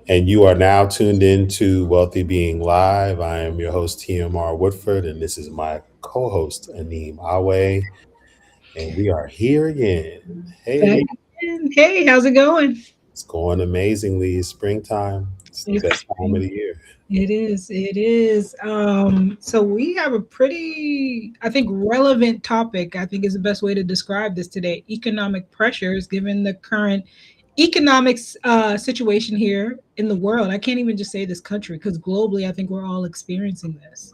And you are now tuned in to Wealthy Being Live. I am your host, TMR Woodford, and this is my co host, Aneem Awe. And we are here again. Hey, Back Aneem, again. Hey, how's it going? it's going amazingly. It's springtime, it's the It's best time of the year. it is. It is. So we have a pretty, I think, relevant topic. I think is the best way to describe this today. Economic pressures, given the current economics situation here in the world. I can't even just say this country because globally, I think we're all experiencing this.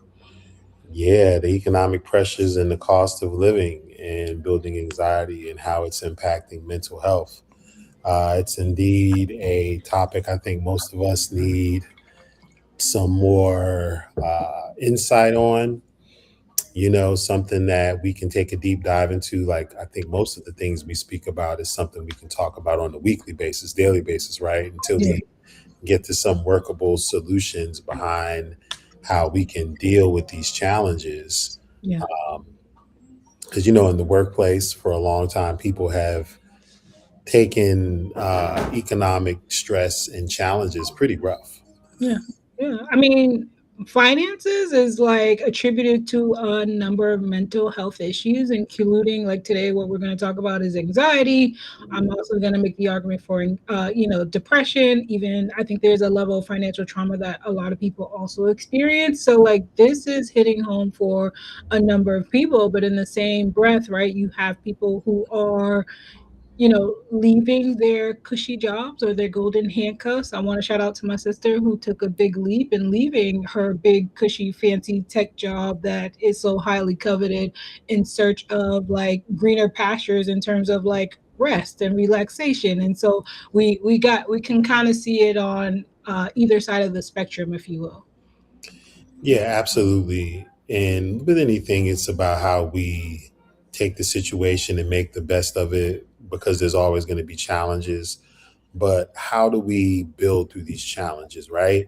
Yeah, the economic pressures and the cost of living and building anxiety and how it's impacting mental health. It's indeed a topic I think most of us need some more insight on, something that we can take a deep dive into. Like, I think most of the things we speak about is something we can talk about on a weekly basis, daily basis, right? Until Yeah. we get to some workable solutions behind how we can deal with these challenges. Yeah. Um, because, in the workplace for a long time, people have taken economic stress and challenges pretty rough. Yeah, yeah. I mean, finances is like attributed to a number of mental health issues, including like today, what we're going to talk about is anxiety. I'm also going to make the argument for, depression. Even I think there's a level of financial trauma that a lot of people also experience. So, like, this is hitting home for a number of people, but in the same breath, right, you have people who are leaving their cushy jobs or their golden handcuffs. I want to shout out to my sister who took a big leap in leaving her big, cushy, fancy tech job that is so highly coveted in search of like greener pastures in terms of like rest and relaxation. And so we can kind of see it on either side of the spectrum, if you will. Yeah, absolutely. And with anything, it's about how we take the situation and make the best of it, because there's always going to be challenges. But how do we build through these challenges, right?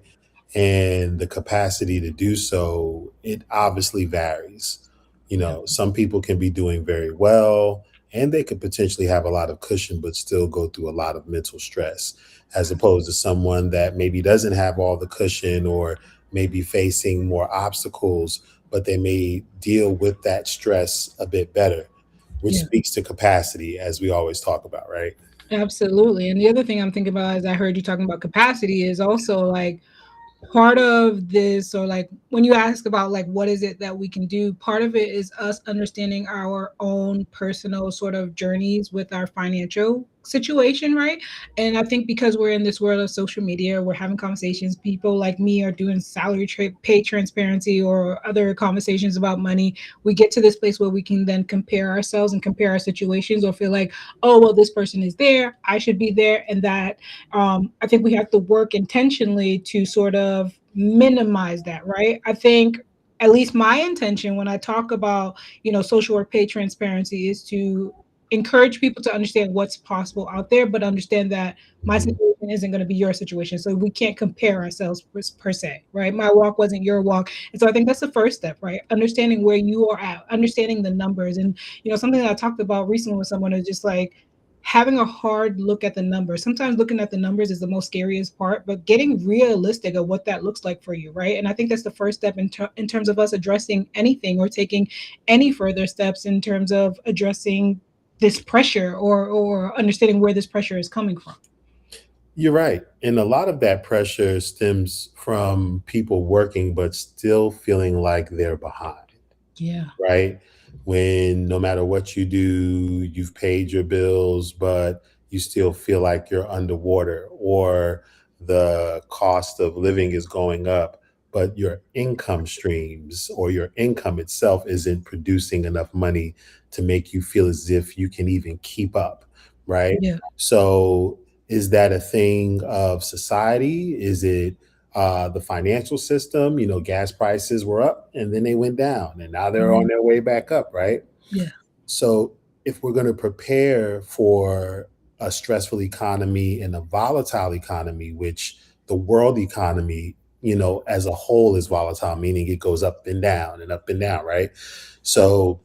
And the capacity to do so, it obviously varies. Yeah. Some people can be doing very well and they could potentially have a lot of cushion, but still go through a lot of mental stress, as opposed to someone that maybe doesn't have all the cushion or may be facing more obstacles, but they may deal with that stress a bit better, which Yeah. speaks to capacity, as we always talk about, right? Absolutely. And the other thing I'm thinking about as I heard you talking about capacity is also like part of this, or like when you ask about like what is it that we can do, part of it is us understanding our own personal sort of journeys with our financial situation, right? And I think because we're in this world of social media, we're having conversations, people like me are doing pay transparency or other conversations about money. We get to this place where we can then compare ourselves and compare our situations, or feel like, oh well, this person is there, I should be there. And that I think we have to work intentionally to sort of minimize that, right? I think at least my intention when I talk about, social work pay transparency is to encourage people to understand what's possible out there, but understand that my Mhm. situation isn't going to be your situation. So we can't compare ourselves per se, right? My walk wasn't your walk. And so I think that's the first step, right? Understanding where you are at, understanding the numbers. And, something that I talked about recently with someone is just like, having a hard look at the numbers. Sometimes looking at the numbers is the most scariest part, but getting realistic of what that looks like for you, right? And I think that's the first step in terms of us addressing anything or taking any further steps in terms of addressing this pressure, or understanding where this pressure is coming from. You're right. And a lot of that pressure stems from people working, but still feeling like they're behind, Yeah. right? When no matter what you do, you've paid your bills, but you still feel like you're underwater, or the cost of living is going up, but your income streams or your income itself isn't producing enough money to make you feel as if you can even keep up, right? Yeah. So, is that a thing of society? Is it the financial system? Gas prices were up and then they went down and now they're on Mhm. their way back up, right? Yeah. So, if we're going to prepare for a stressful economy and a volatile economy, which the world economy, as a whole is volatile, meaning it goes up and down, right? So,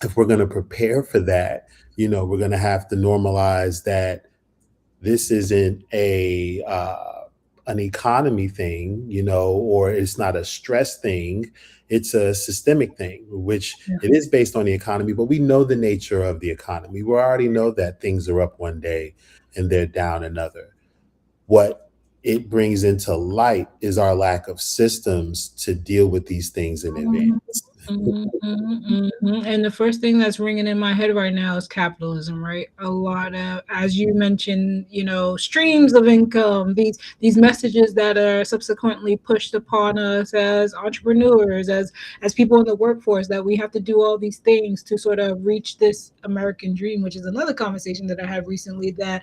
if we're going to prepare for that, we're going to have to normalize that This isn't a an economy thing, or it's not a stress thing. It's a systemic thing, which Yeah. it is based on the economy, but we know the nature of the economy. We already know that things are up one day and they're down another. What it brings into light is our lack of systems to deal with these things in Mhm, advance. mhm, mhm, and the first thing that's ringing in my head right now is capitalism, right? A lot of, as you mentioned, streams of income, these messages that are subsequently pushed upon us as entrepreneurs, as people in the workforce, that we have to do all these things to sort of reach this American dream, which is another conversation that I had recently, that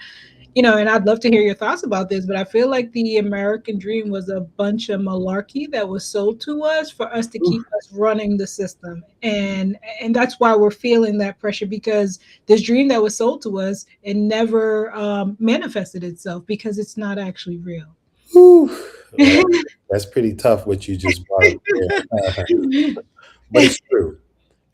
and I'd love to hear your thoughts about this, but I feel like the American dream was a bunch of malarkey that was sold to us for us to keep us running the system. And that's why we're feeling that pressure, because this dream that was sold to us, it never manifested itself because it's not actually real. Whew. Well, that's pretty tough what you just brought up there. But it's true.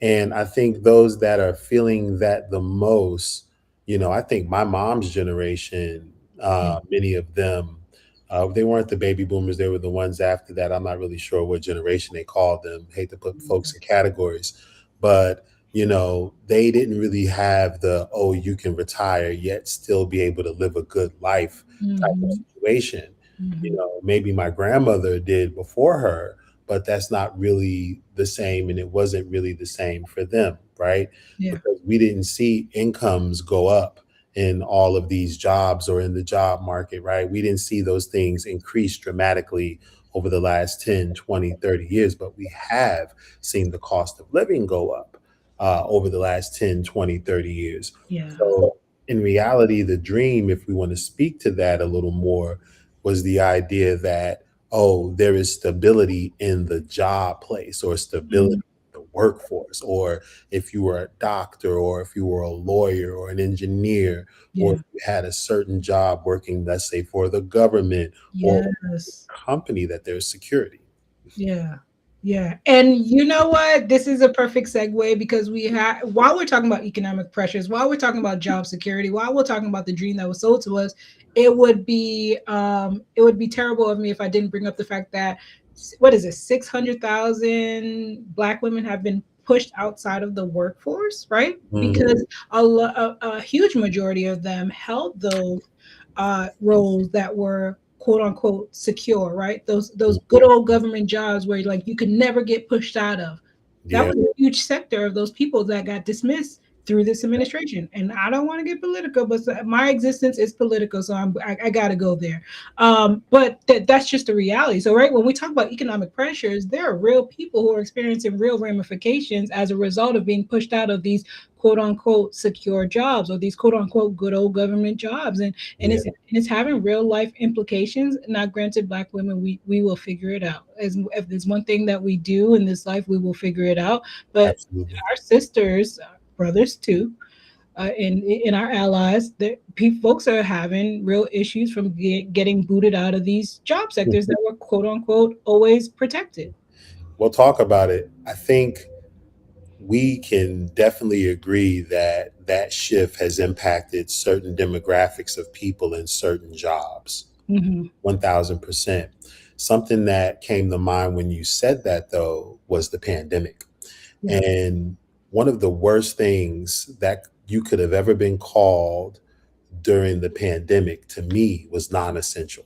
And I think those that are feeling that the most, I think my mom's generation, Yeah. many of them, they weren't the baby boomers. They were the ones after that. I'm not really sure what generation they called them. Hate to put folks in categories, but they didn't really have the, oh, you can retire yet still be able to live a good life type of Mhm, situation. mhm. Maybe my grandmother did before her, but that's not really the same. And it wasn't really the same for them, right? Yeah. Because we didn't see incomes go up in all of these jobs or in the job market, right? We didn't see those things increase dramatically over the last 10, 20, 30 years, but we have seen the cost of living go up over the last 10, 20, 30 years. Yeah. So in reality, the dream, if we want to speak to that a little more, was the idea that, oh, there is stability in the job place or stability Mhm. in the workforce, or if you were a doctor or if you were a lawyer or an engineer, or Yeah. if you had a certain job working, let's say, for the government or Yes. company, that there's security. Yeah. Yeah. And you know what? This is a perfect segue, because we have, while we're talking about economic pressures, while we're talking about job security, while we're talking about the dream that was sold to us, it would be terrible of me if I didn't bring up the fact that, what is it, 600,000 Black women have been pushed outside of the workforce, right? Mhm. Because a huge majority of them held those roles that were quote unquote secure, right? Those good old government jobs where like you could never get pushed out of. That Yeah. was a huge sector of those people that got dismissed through this administration. And I don't want to get political, but my existence is political, so I got to go there. But that's just the reality. So, right, when we talk about economic pressures, there are real people who are experiencing real ramifications as a result of being pushed out of these quote unquote secure jobs, or these quote unquote good old government jobs, and Yeah, it's having real life implications. Now, granted, Black women, we will figure it out. As if there's one thing that we do in this life, we will figure it out. But absolutely. our sisters, brothers too, in our allies, folks are having real issues from getting booted out of these job sectors that were quote unquote always protected. We'll talk about it. I think we can definitely agree that that shift has impacted certain demographics of people in certain jobs. Hmm. 1000%. Something that came to mind when you said that, though, was the pandemic. Yeah. And one of the worst things that you could have ever been called during the pandemic to me was non essential.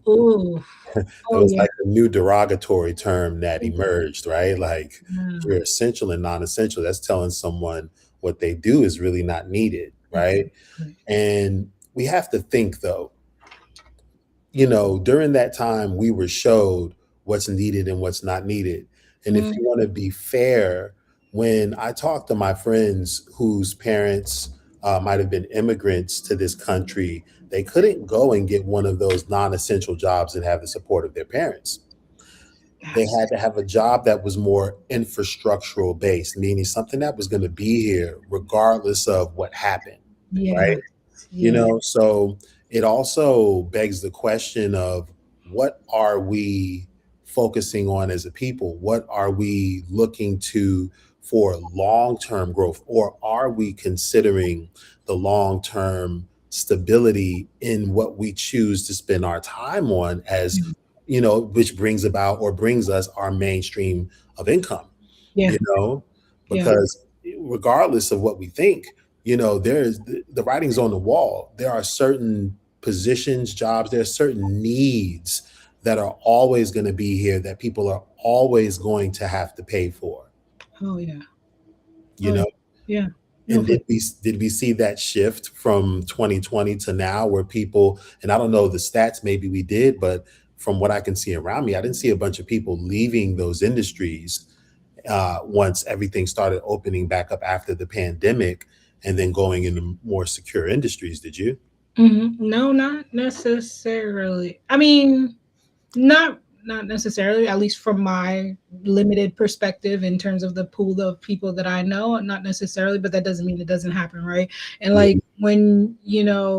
Oh. It Oh was yeah. like a new derogatory term that emerged, right? Like, if Yeah. you're essential and non essential, that's telling someone what they do is really not needed, right? Exactly. And we have to think, though, during that time, we were showed what's needed and what's not needed. And if Mm, you want to be fair, when I talk to my friends whose parents might have been immigrants to this country, they couldn't go and get one of those non essential jobs and have the support of their parents. They yes. had to have a job that was more infrastructural based, meaning something that was going to be here regardless of what happened, Yes. right? Yeah. So it also begs the question of, what are we focusing on as a people? What are we looking to for long-term growth? Or are we considering the long-term stability in what we choose to spend our time on, as Mhm. which brings about or brings us our mainstream of income, Yeah. you know, Yeah. because regardless of what we think, there's the writing's on the wall. There are certain positions, jobs, there are certain needs that are always going to be here that people are always going to have to pay for, Oh yeah. you Oh yeah. know. Yeah. No, And for did we see that shift from 2020 to now, where people, and I don't know the stats, maybe we did, but from what I can see around me, I didn't see a bunch of people leaving those industries once everything started opening back up after the pandemic, and then going into more secure industries. Did you? No, not necessarily. I mean, not necessarily, at least from my limited perspective in terms of the pool of people that I know, not necessarily, but that doesn't mean it doesn't happen, right? And like Yeah. when,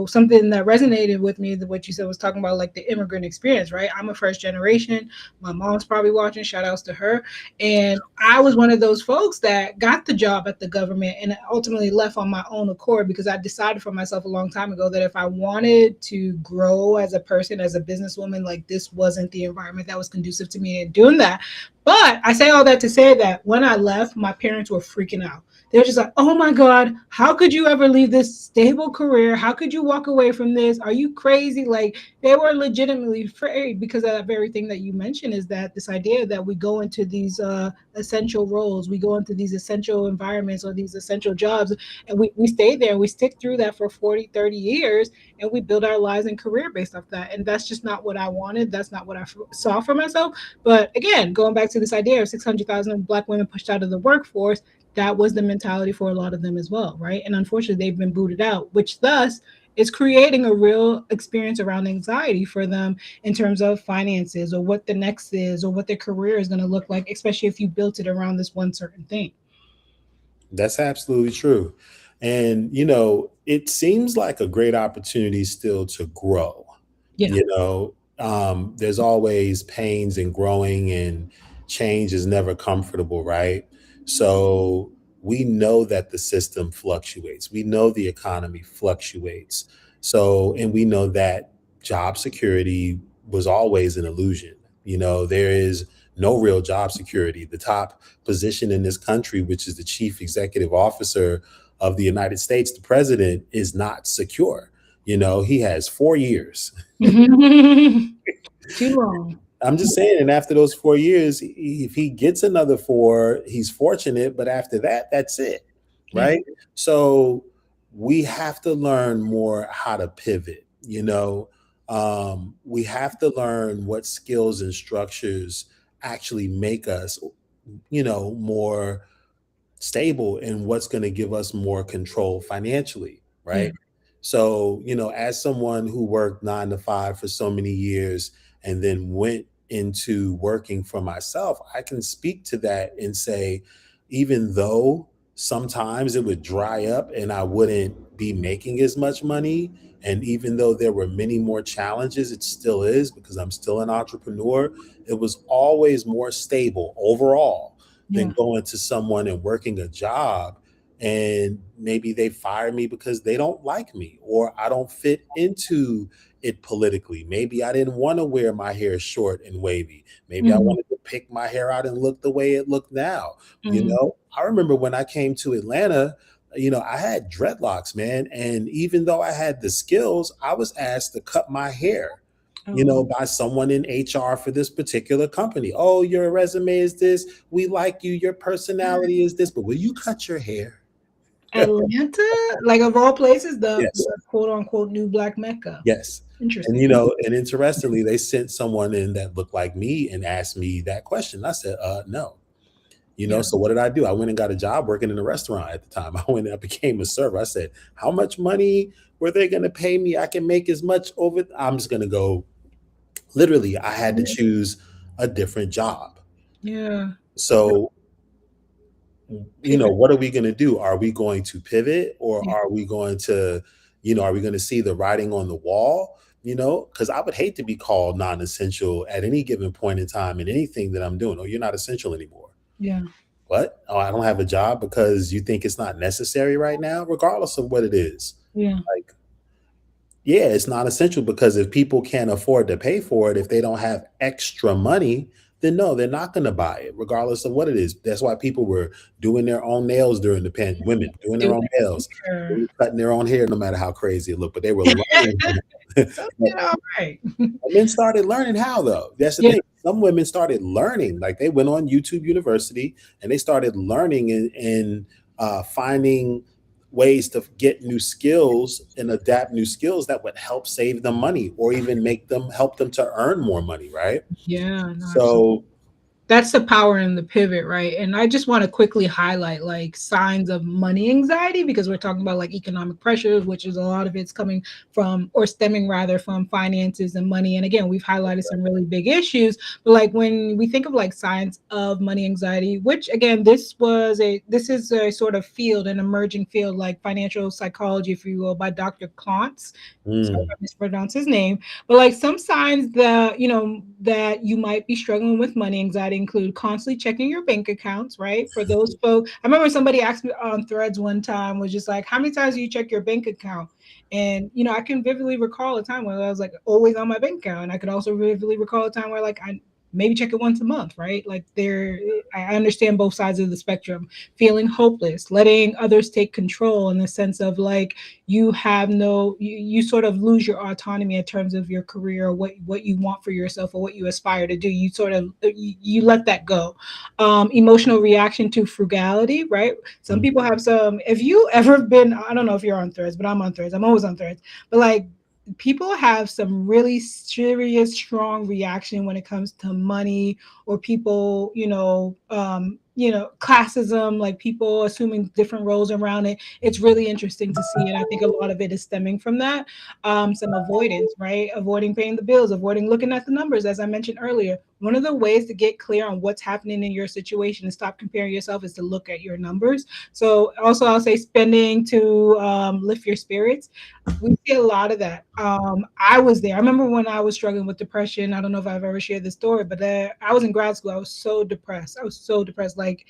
something that resonated with me, what you said was talking about like the immigrant experience, right? I'm a first generation. My mom's probably watching, shout outs to her. And I was one of those folks that got the job at the government and ultimately left on my own accord because I decided for myself a long time ago that if I wanted to grow as a person, as a businesswoman, like this wasn't the environment that was conducive to me in doing that. But I say all that to say that when I left, my parents were freaking out. They were just like, oh my God, how could you ever leave this stable career? How could you walk away from this? Are you crazy? Like they were legitimately afraid because of that very thing that you mentioned, is that this idea that we go into these essential roles, we go into these essential environments or these essential jobs, and we stay there and we stick through that for 40, 30 years, and we build our lives and career based off that. And that's just not what I wanted. That's not what I saw for myself. But again, going back to this idea of 600,000 Black women pushed out of the workforce, that was the mentality for a lot of them as well, right? And unfortunately, they've been booted out, which thus is creating a real experience around anxiety for them in terms of finances or what the next is or what their career is going to look like, especially if you built it around this one certain thing. That's absolutely true. And, it seems like a great opportunity still to grow. Yeah. There's always pains in growing, and change is never comfortable, right? So we know that the system fluctuates. We know the economy fluctuates. So, and we know that job security was always an illusion. There is no real job security. The top position in this country, which is the chief executive officer of the United States, the president, is not secure. He has 4 years. Too long. I'm just saying, and after those 4 years, if he gets another four, he's fortunate. But after that, that's it, Yeah. right? So we have to learn more how to pivot. We have to learn what skills and structures actually make us, more stable, and what's going to give us more control financially, Yeah. right? So, as someone who worked 9 to 5 for so many years and then went into working for myself, I can speak to that and say, even though sometimes it would dry up and I wouldn't be making as much money, and even though there were many more challenges, it still is, because I'm still an entrepreneur, it was always more stable overall than Yeah. going to someone and working a job, and maybe they fire me because they don't like me, or I don't fit into it politically. Maybe I didn't want to wear my hair short and wavy. Maybe I Mhm. wanted to pick my hair out and look the way it looked now. Mhm. I remember when I came to Atlanta, I had dreadlocks, man. And even though I had the skills, I was asked to cut my hair, Oh, by someone in HR for this particular company. Oh, your resume is this. We like you. Your personality is this, but will you cut your hair? Atlanta, like of all places, Yes. the quote unquote new Black Mecca. Yes. And Interesting. and interestingly, they sent someone in that looked like me and asked me that question. I said, no. Yeah. So what did I do? I went and got a job working in a restaurant at the time. I went and I became a server. I said, how much money were they going to pay me? I can make as much over. I'm just going to go. Literally, I had to choose a different job. Yeah. So, Pivot. what are we going to do? Are we going to pivot, or Yeah. are we going to, are we going to see the writing on the wall? Because I would hate to be called non-essential at any given point in time in anything that I'm doing. Oh, you're not essential anymore. Yeah. What? Oh, I don't have a job because you think it's not necessary right now, regardless of what it is. Yeah. Like, Yeah, it's not essential because if people can't afford to pay for it, if they don't have extra money, then no, they're not going to buy it, regardless of what it is. That's why people were doing their own nails during the women doing their Do own nails, they hair. were cutting their own hair, no matter how crazy it looked, but they were learning. So But did all right. women started learning how, though. That's the Yeah, thing. Some women started learning, like they went on YouTube University and they started learning and finding ways to get new skills and adapt new skills that would help save them money or even make them help them to earn more money, right? yeah, no, absolutely. So, That's the power in the pivot, right? And I just want to quickly highlight like signs of money anxiety because we're talking about like economic pressures, which is a lot of it's coming from or stemming rather from finances and money. And again, we've highlighted some really big issues, but like when we think of like signs of money anxiety, which again, this is a sort of field, an emerging field like financial psychology, if you will, by Dr. Klontz. Sorry if mm, I mispronounced his name, but like some signs that that you might be struggling with money anxiety include constantly checking your bank accounts, right? For those folks, I remember somebody asked me on Threads one time, was just like, how many times do you check your bank account? And I can vividly recall a time where I was like always on my bank account. And I could also vividly recall a time where like I maybe check it once a month, right? Like I understand both sides of the spectrum. Feeling hopeless, letting others take control in the sense of like you have you sort of lose your autonomy in terms of your career, or what you want for yourself or what you aspire to do. You sort of you let that go. Emotional reaction to frugality, right? Some mm, people have some. If you ever been, I don't know if you're on Threads, but I'm on Threads. I'm always on Threads. But like people have some really serious strong reaction when it comes to money, or people classism, like people assuming different roles around it. It's really interesting to see, and I think a lot of it is stemming from that. Some avoidance, right? Avoiding paying the bills, avoiding looking at the numbers, as I mentioned earlier. One of the ways to get clear on what's happening in your situation and stop comparing yourself is to look at your numbers. So also I'll say spending to lift your spirits. We see a lot of that. I was there. I remember when I was struggling with depression. I don't know if I've ever shared this story, but I was in grad school. I was so depressed. I was so depressed, like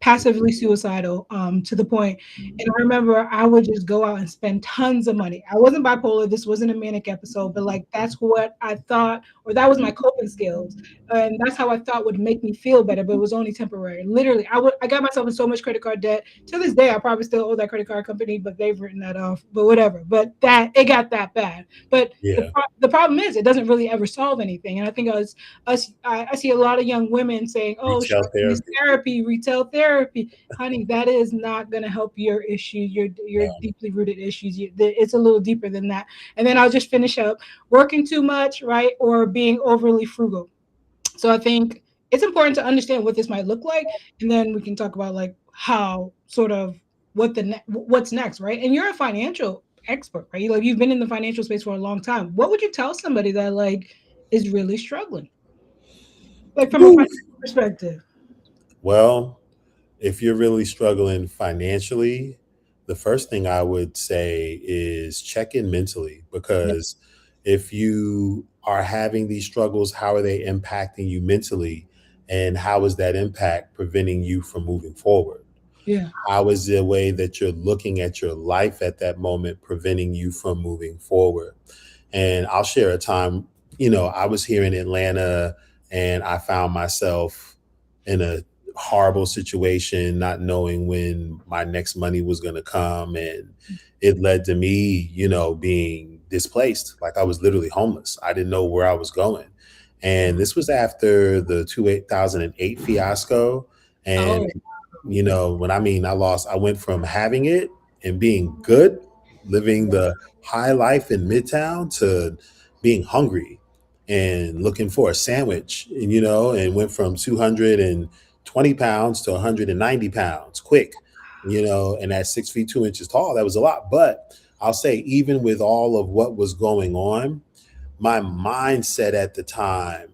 passively suicidal, to the point. And I remember I would just go out and spend tons of money. I wasn't bipolar. This wasn't a manic episode, but like that's what I thought, or that was my coping skills, and that's how I thought would make me feel better. But it was only temporary. Literally, I got myself in so much credit card debt. To this day, I probably still owe that credit card company, but they've written that off. But whatever. But that it got that bad. But yeah, the problem is it doesn't really ever solve anything. And I think I see a lot of young women saying, "Oh, should retail I do this therapy. therapy, retail therapy?" Honey, that is not going to help your issues, your Yeah. deeply rooted issues. It's a little deeper than that. And then I'll just finish up working too much, right, or being overly frugal. So I think it's important to understand what this might look like, and then we can talk about like how sort of what's next, right? And you're a financial expert, right? Like you've been in the financial space for a long time. What would you tell somebody that like is really struggling, like from a Woo. financial perspective? Well, if you're really struggling financially, the first thing I would say is check in mentally, Yeah, because if you are having these struggles, how are they impacting you mentally? And how is that impact preventing you from moving forward? yeah, How is the way that you're looking at your life at that moment preventing you from moving forward? And I'll share a time, I was here in Atlanta and I found myself in a horrible situation, not knowing when my next money was going to come. And it led to me, being displaced. Like I was literally homeless. I didn't know where I was going. And this was after the 2008 fiasco. And, oh, when I went from having it and being good, living the high life in Midtown, to being hungry and looking for a sandwich, and went from 220 pounds to 190 pounds quick, and at 6 feet 2 inches tall, that was a lot. But I'll say, even with all of what was going on, my mindset at the time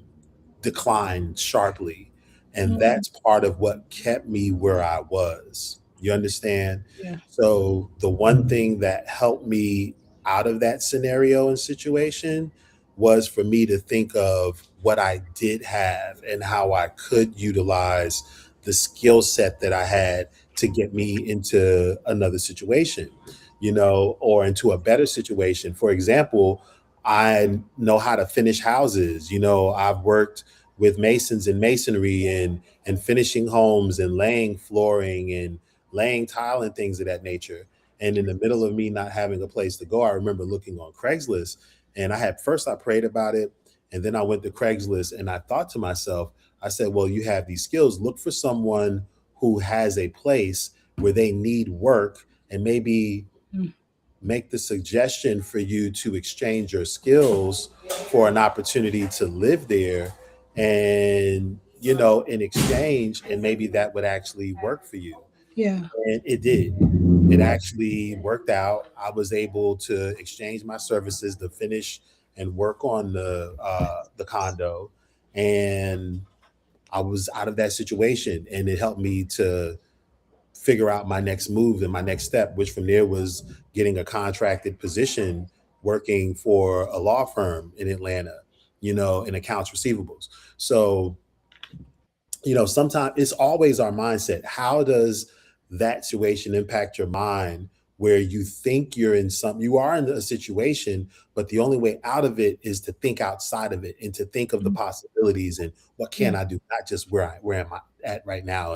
declined sharply. And mm, that's part of what kept me where I was. You understand? yeah, So, the one thing that helped me out of that scenario and situation was for me to think of what I did have and how I could utilize the skill set that I had to get me into another situation. or into a better situation. For example, I know how to finish houses. I've worked with masons in masonry and finishing homes and laying flooring and laying tile and things of that nature. And in the middle of me not having a place to go, I remember looking on Craigslist, and I prayed about it, and then I went to Craigslist and I thought to myself, I said, well, you have these skills. Look for someone who has a place where they need work, and maybe Mm. make the suggestion for you to exchange your skills for an opportunity to live there, and in exchange, and maybe that would actually work for you. Yeah. And it did. It actually worked out. I was able to exchange my services to finish and work on the condo, and I was out of that situation, and it helped me to figure out my next move and my next step, which from there was getting a contracted position working for a law firm in Atlanta, in accounts receivables. So, sometimes it's always our mindset. How does that situation impact your mind, where you think you are in a situation, but the only way out of it is to think outside of it and to think of the Mm. possibilities and what Yeah. can I do, not just where am I at right now,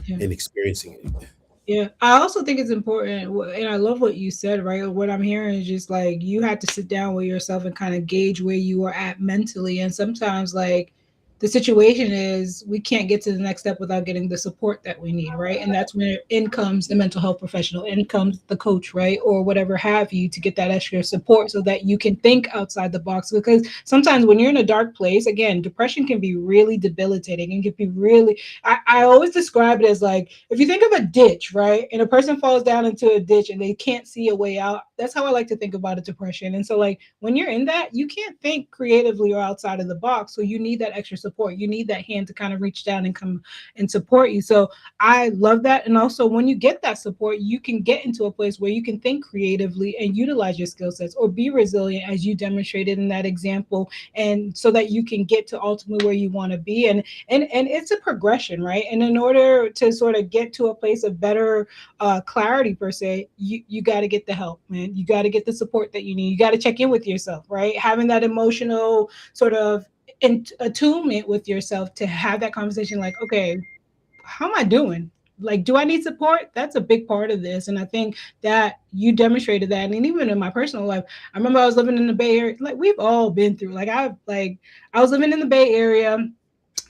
Yeah. and experiencing it. Yeah, I also think it's important, and I love what you said, right? What I'm hearing is just like you had to sit down with yourself and kind of gauge where you are at mentally. And sometimes, like, the situation is we can't get to the next step without getting the support that we need, right? And that's when in comes the mental health professional, in comes the coach, right? Or whatever have you, to get that extra support so that you can think outside the box. Because sometimes when you're in a dark place, again, depression can be really debilitating and can be really, I always describe it as like if you think of a ditch, right? And a person falls down into a ditch and they can't see a way out. That's how I like to think about a depression. And so, like, when you're in that, you can't think creatively or outside of the box. So you need that extra support. You need that hand to kind of reach down and come and support you. So I love that. And also, when you get that support, you can get into a place where you can think creatively and utilize your skill sets or be resilient, as you demonstrated in that example, and so that you can get to ultimately where you want to be. And it's a progression, right? And in order to sort of get to a place of better clarity per se, you got to get the help, man. You got to get the support that you need. You got to check in with yourself, right? Having that emotional sort of attunement with yourself to have that conversation, like, okay, how am I doing? Like, do I need support? That's a big part of this. And I think that you demonstrated that. And even in my personal life, I remember I was living in the Bay Area. Like, we've all been through, I was living in the Bay Area.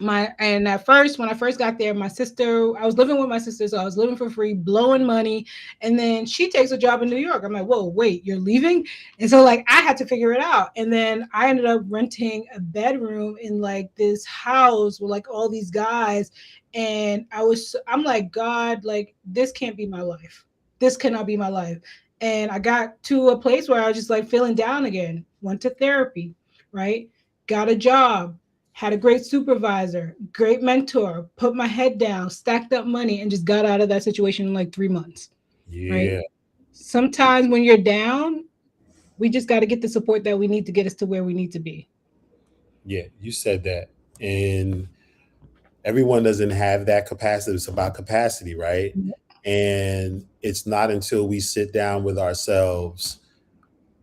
And at first, when I first got there, I was living with my sister, so I was living for free, blowing money. And then she takes a job in New York. I'm like, whoa, wait, you're leaving? And so, like, I had to figure it out. And then I ended up renting a bedroom in like this house with like all these guys. And I'm like, God, like, this can't be my life. This cannot be my life. And I got to a place where I was just like feeling down again, went to therapy, right? Got a job, had a great supervisor, great mentor, put my head down, stacked up money, and just got out of that situation in like 3 months, right? Yeah, Sometimes when you're down, we just got to get the support that we need to get us to where we need to be. yeah, you said that. And everyone doesn't have that capacity. It's about capacity, right? And it's not until we sit down with ourselves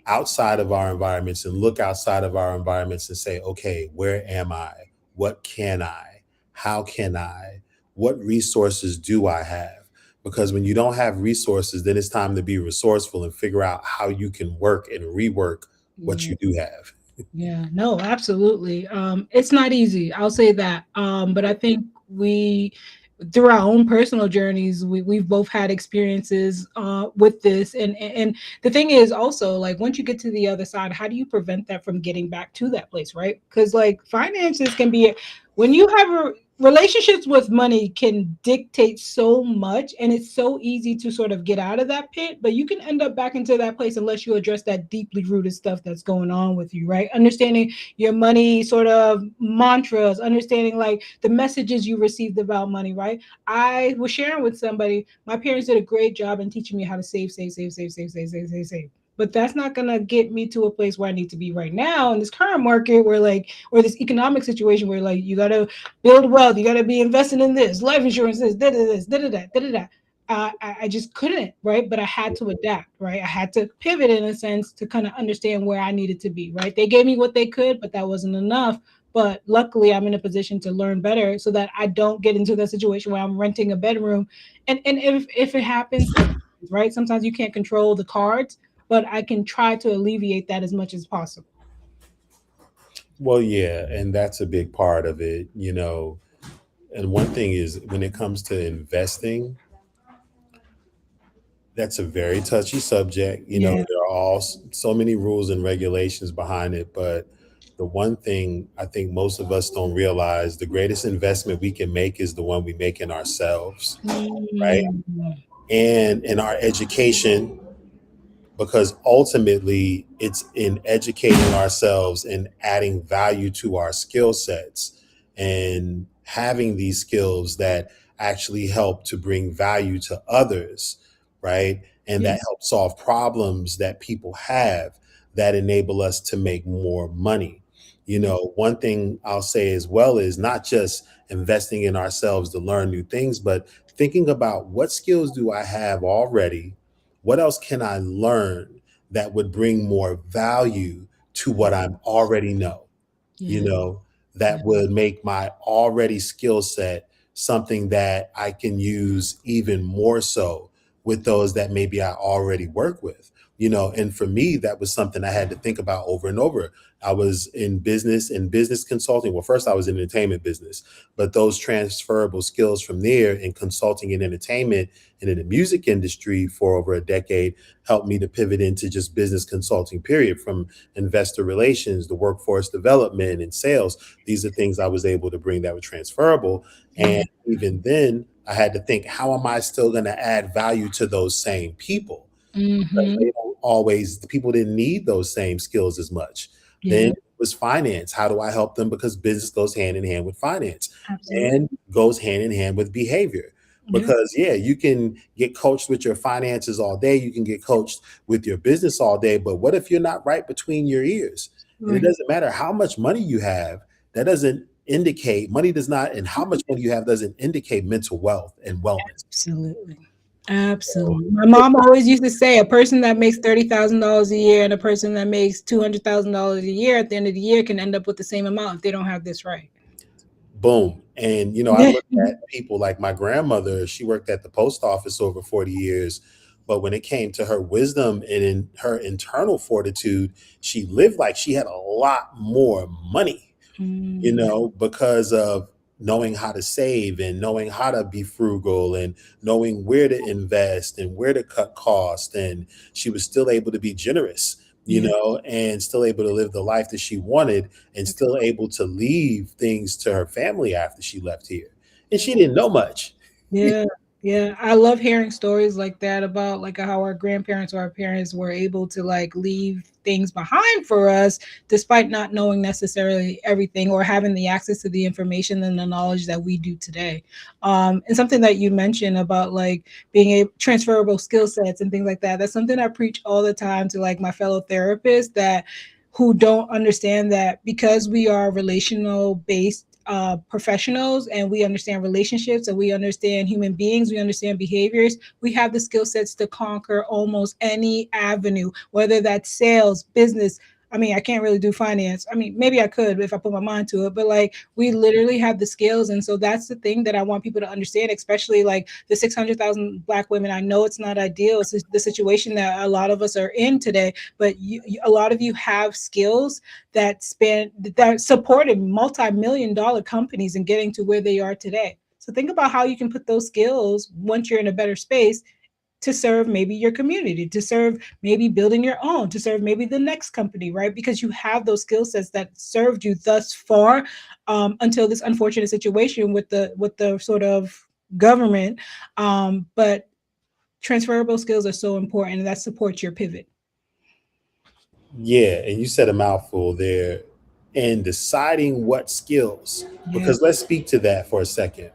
outside of our environments and look outside of our environments and say, okay, where am I? What can I? How can I? What resources do I have? Because when you don't have resources, then it's time to be resourceful and figure out how you can work and rework what Yeah. you do have. Yeah, no, absolutely. It's not easy. I'll say that. But I think through our own personal journeys, we've both had experiences with this. And the thing is also, like, once you get to the other side, how do you prevent that from getting back to that place, right? Because like finances can be, when you have relationships with money can dictate so much, and it's so easy to sort of get out of that pit, but you can end up back into that place unless you address that deeply rooted stuff that's going on with you, right? Understanding your money sort of mantras, understanding like the messages you received about money, right? I was sharing with somebody, my parents did a great job in teaching me how to save. But that's not gonna get me to a place where I need to be right now in this current market, where like, or this economic situation where like you gotta build wealth, you gotta be investing in this, life insurance, this, da da da da da da da. I just couldn't, right? But I had to adapt, right? I had to pivot in a sense to kind of understand where I needed to be, right? They gave me what they could, but that wasn't enough. But luckily, I'm in a position to learn better so that I don't get into the situation where I'm renting a bedroom. And if it happens, right? Sometimes you can't control the cards, but I can try to alleviate that as much as possible. Well, yeah, and that's a big part of it, And one thing is when it comes to investing, that's a very touchy subject. Yeah. There are so many rules and regulations behind it, but the one thing I think most of us don't realize, the greatest investment we can make is the one we make in ourselves, right? Mm, And in our education, because ultimately it's in educating ourselves and adding value to our skill sets and having these skills that actually help to bring value to others, right? And that yes. help solve problems that people have that enable us to make more money. One thing I'll say as well is not just investing in ourselves to learn new things, but thinking about what skills do I have already, what else can I learn that would bring more value to what I already know? you Yeah. know, Yeah. that would make my already skill set something that I can use even more so with those that maybe I already work with. And for me, that was something I had to think about over and over. I was in business consulting. Well, first I was in entertainment business, but those transferable skills from there in consulting and entertainment and in the music industry for over a decade helped me to pivot into just business consulting, period, from investor relations, the workforce development, and sales. These are things I was able to bring that were transferable. Yeah. And even then, I had to think, how am I still going to add value to those same people? Because Hmm. they don't always, the people didn't need those same skills as much. Then Yeah. it was finance. How do I help them? Because business goes hand in hand with finance Absolutely. and goes hand in hand with behavior. Yeah. Because, yeah, you can get coached with your finances all day. You can get coached with your business all day. But what if you're not right between your ears? And it Right. doesn't matter how much money you have, that doesn't indicate, money does not, and how much money you have doesn't indicate mental wealth and wellness. Absolutely. So, Absolutely. My mom always used to say a person that makes $30,000 a year and a person that makes $200,000 a year at the end of the year can end up with the same amount if they don't have this right. boom. And, I look at people like my grandmother, she worked at the post office over 40 years. But when it came to her wisdom and in her internal fortitude, she lived like she had a lot more money, Mm, because of knowing how to save and knowing how to be frugal and knowing where to invest and where to cut costs. And she was still able to be generous, yeah. and still able to live the life that she wanted and still able to leave things to her family after she left here. And she didn't know much. Yeah, yeah. I love hearing stories like that about like how our grandparents or our parents were able to like leave things behind for us despite not knowing necessarily everything or having the access to the information and the knowledge that we do today. And something that you mentioned about like being a transferable skill sets and things like that. That's something I preach all the time to like my fellow therapists that who don't understand that because we are relational based professionals and we understand relationships and we understand human beings, we understand behaviors, we have the skill sets to conquer almost any avenue, whether that's sales, business. I mean, I can't really do finance. I mean, maybe I could if I put my mind to it, but like we literally have the skills. And so that's the thing that I want people to understand, especially like the 600,000 Black women. I know it's not ideal. It's the situation that a lot of us are in today, but a lot of you have skills that supported multi-million dollar companies in getting to where they are today. So think about how you can put those skills once you're in a better space to serve maybe your community, to serve maybe building your own, to serve maybe the next company, right? Because you have those skill sets that served you thus far until this unfortunate situation with the sort of government. But transferable skills are so important, and that supports your pivot. Yeah, and you said a mouthful there. And deciding what skills, Yeah. because let's speak to that for a second.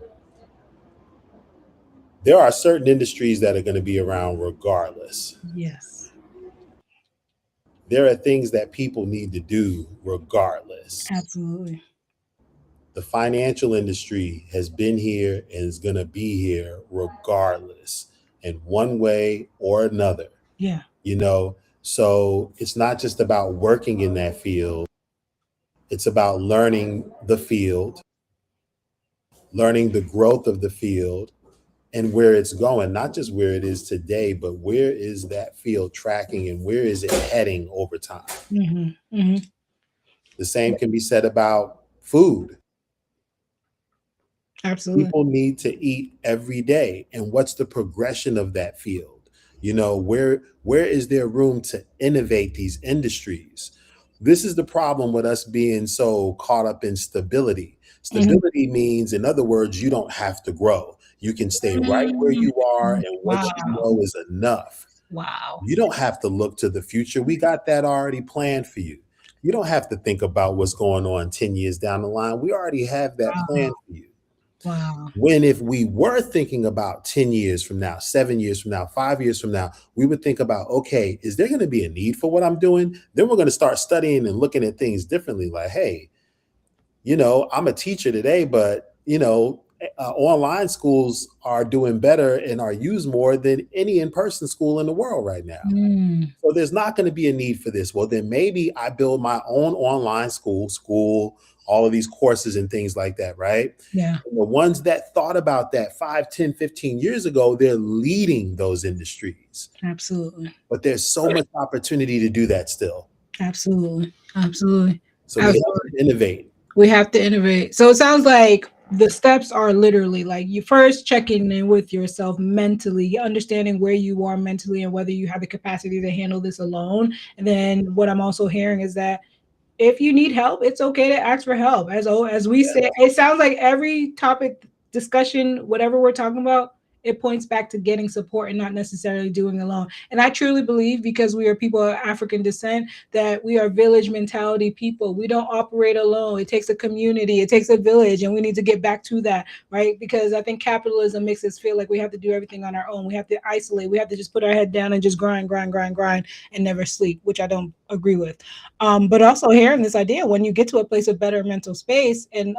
There are certain industries that are going to be around regardless. Yes. There are things that people need to do regardless. Absolutely. The financial industry has been here and is going to be here regardless. in one way or another, Yeah. you know. So it's not just about working in that field, it's about learning the field, learning the growth of the field and where it's going, not just where it is today, but where is that field tracking and where is it heading over time. Hmm. Hmm. The same can be said about food. Absolutely. People need to eat every day, and what's the progression of that field? You know, where is there room to innovate these industries? This is the problem with us being so caught up in stability. Mhm. Stability means, in other words, you don't have to grow. You can stay right where Mm. you are, and what you Wow. know is enough. Wow. You don't have to look to the future. We got that already planned for you. You don't have to think about what's going on 10 years down the line. We already have that Wow. planned for you. Wow. When if we were thinking about 10 years from now, 7 years from now, 5 years from now, we would think about, okay, is there going to be a need for what I'm doing? Then we're going to start studying and looking at things differently. Like, hey, I'm a teacher today, but online schools are doing better and are used more than any in-person school in the world right now. Mm. So there's not going to be a need for this. Well, then maybe I build my own online school, all of these courses and things like that, right? Yeah. And the ones that thought about that 5, 10, 15 years ago, they're leading those industries. Absolutely. But there's so much opportunity to do that still. Absolutely. Absolutely. So we have to innovate. We have to innovate. So it sounds like the steps are literally like you first checking in with yourself mentally, understanding where you are mentally and whether you have the capacity to handle this alone. And then what I'm also hearing is that if you need help, it's okay to ask for help. As we say, it sounds like every topic discussion, whatever we're talking about, it points back to getting support and not necessarily doing alone. And I truly believe, because we are people of African descent, that we are village mentality people. We don't operate alone. It takes a community, it takes a village, and we need to get back to that, right? Because I think capitalism makes us feel like we have to do everything on our own. We have to isolate. We have to just put our head down and just grind, and never sleep, which I don't agree with. But also hearing this idea, when you get to a place of better mental space and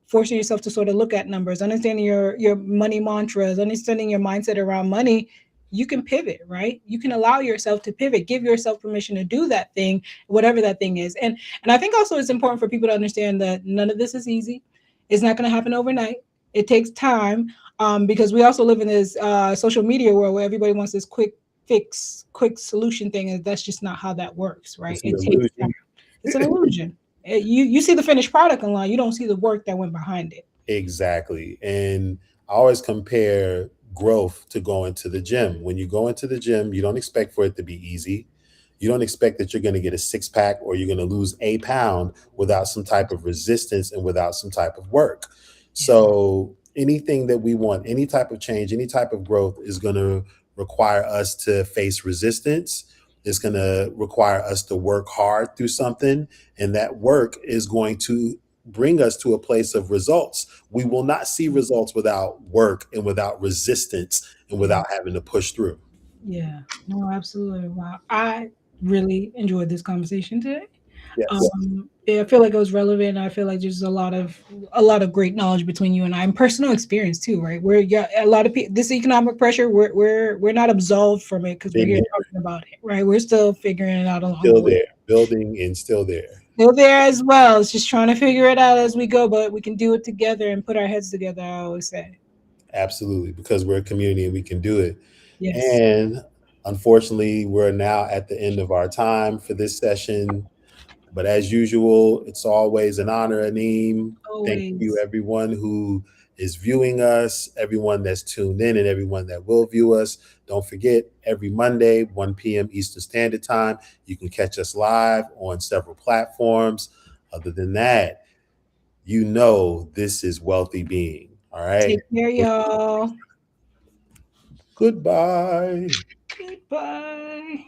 forcing yourself to sort of look at numbers, understanding your money mantras, understanding your mindset around money, you can pivot, right? You can allow yourself to pivot, give yourself permission to do that thing, whatever that thing is. And I think also it's important for people to understand that none of this is easy. It's not going to happen overnight. It takes time, because we also live in this social media world where everybody wants this quick fix, quick solution thing, and that's just not how that works, right? It's an It takes time. illusion. It's an illusion. You see the finished product online, you don't see the work that went behind it. Exactly. And I always compare growth to going to the gym. When you go into the gym, you don't expect for it to be easy. You don't expect that you're going to get a six pack or you're going to lose a pound without some type of resistance and without some type of work. So anything that we want, any type of change, any type of growth is going to require us to face resistance. It's going to require us to work hard through something. And that work is going to bring us to a place of results. We will not see results without work and without resistance and without having to push through. Yeah, no, absolutely. Wow. I really enjoyed this conversation today. Yes. Yeah, I feel like it was relevant. I feel like there's a lot of great knowledge between you and I, and personal experience too, right? Where yeah, a lot of people, this economic pressure, we're not absolved from it because we're Been here there, talking about it, right? We're still figuring it out along the still way. there, building and still there. Still there as well. It's just trying to figure it out as we go, but we can do it together and put our heads together, I always say. Absolutely, because we're a community and we can do it. Yes. And unfortunately, we're now at the end of our time for this session. But as usual, it's always an honor, Aneem. Thank you, Always. everyone who is viewing us, everyone that's tuned in, and everyone that will view us. Don't forget, every Monday, 1 p.m. Eastern Standard Time, you can catch us live on several platforms. Other than that, this is Wealthy Being. All right. Take care, y'all. Goodbye. Goodbye.